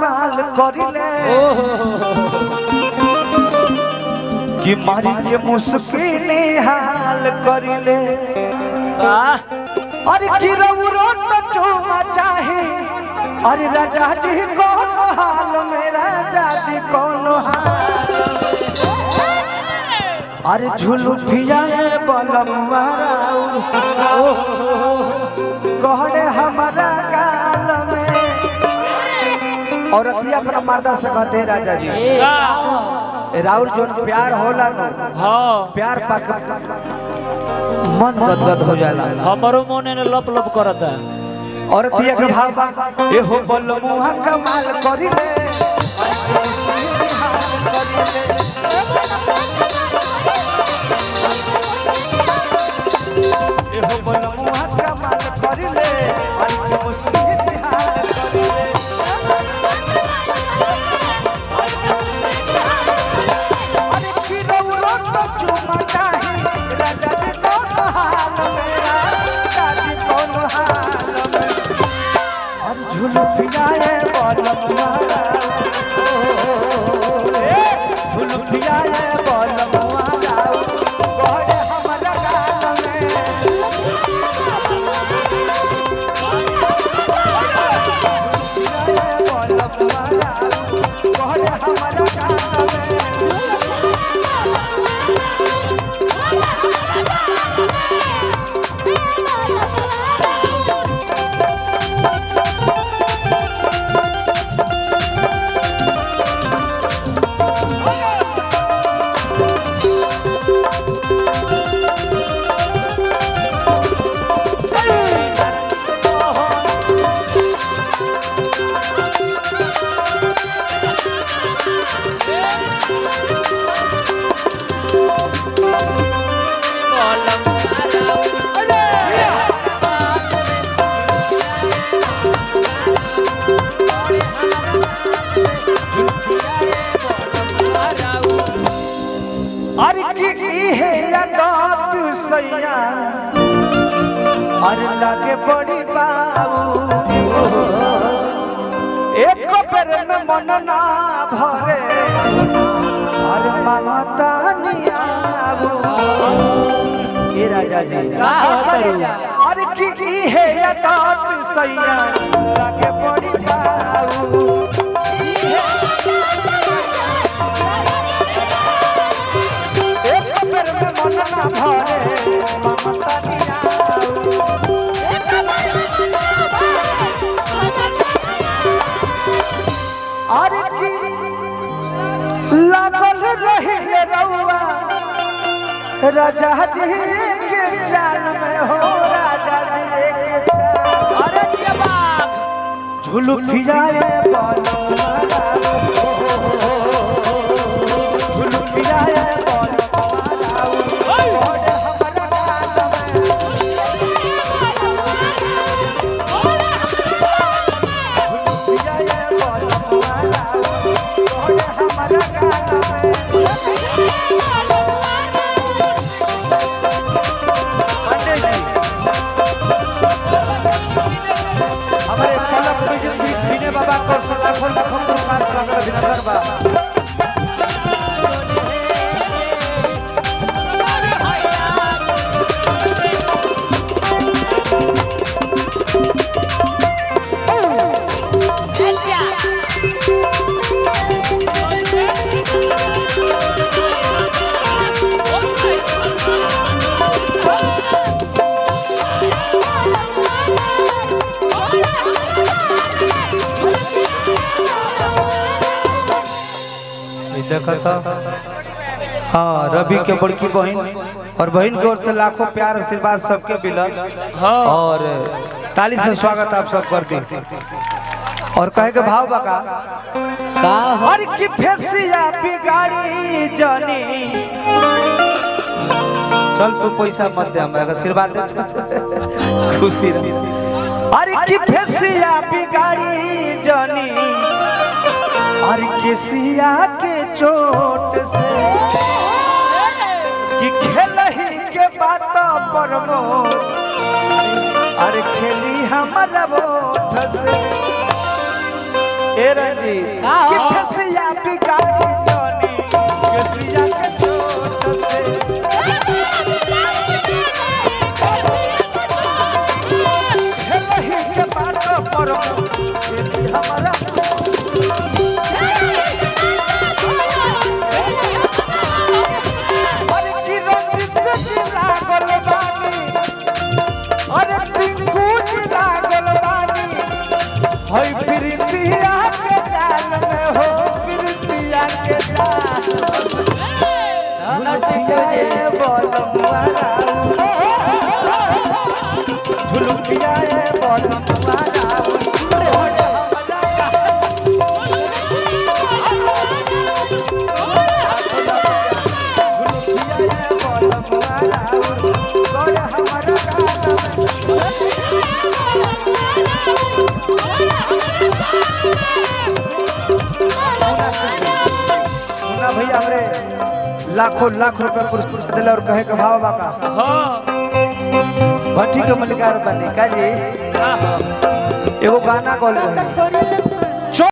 कमाल करिले कि मारी के मुश्किल हाल करिले अरे गिरौरो तो चूमा चाहे अरे राजा जी कौन हाल में राजा जी कौन हाल अरे झुलुठिया बलम गहरे हमारा गाल में और अतिया अपना मर्दा से कहते राजा जी राहुल जो प्यार होला ना प्यार पाक मन गदगद हो जाला हमारो मन ने लप लप करता और अतिया के भाव ए हो बलमुहा कमाल करिले अरे लागे बड़ी बाबू एक बेर में मन ना भरे अरे ममता नियाबू ये राजा जी अरे की है यादात सैया लागे बड़ी बाबू एक बेर में मन ना भरे ममता अरे की लागल रही रउआ राजा जी के चाल में हो राजा जी के चाल अरे ये बात झुलुठिया बाबा को लाखों लाखों पुरस्कार प्राप्त अभिनंदन बा देखा था हाँ रवि के बड़की बहन और बहन की ओर से लाखों प्यार आशीर्वाद सबके मिलल और ताली से स्वागत आप सब कर दी और कहे के भाव बका और की फेसिया बिगाड़ी जानी चल तू पैसा मत दे हमरा आशीर्वाद दे खुशी अरे की फेसिया बिगाड़ी जानी और केसिया के चोट से कि खेलही के बात पर अरे खेली हमारा वोट से ए रंजीत का हो? कि फसिया बिगाड़ी जानी केसिया के चोट से हेलही के बात पर ये हमारा अरे की रंजीत जी लागल बानी अरे टिंकू जी लागल बानी होई प्रीतिया के जाल में हो प्रीतिया के जाल झुलुकिया बोल मुआरा झुलुकिया बोल मुआरा भैया हमरे लाखों लाख रुपया पुरस्कार दिला और कहे के भाव बाका भट्टी के मलिकार बनी का जी एगो गाना गौल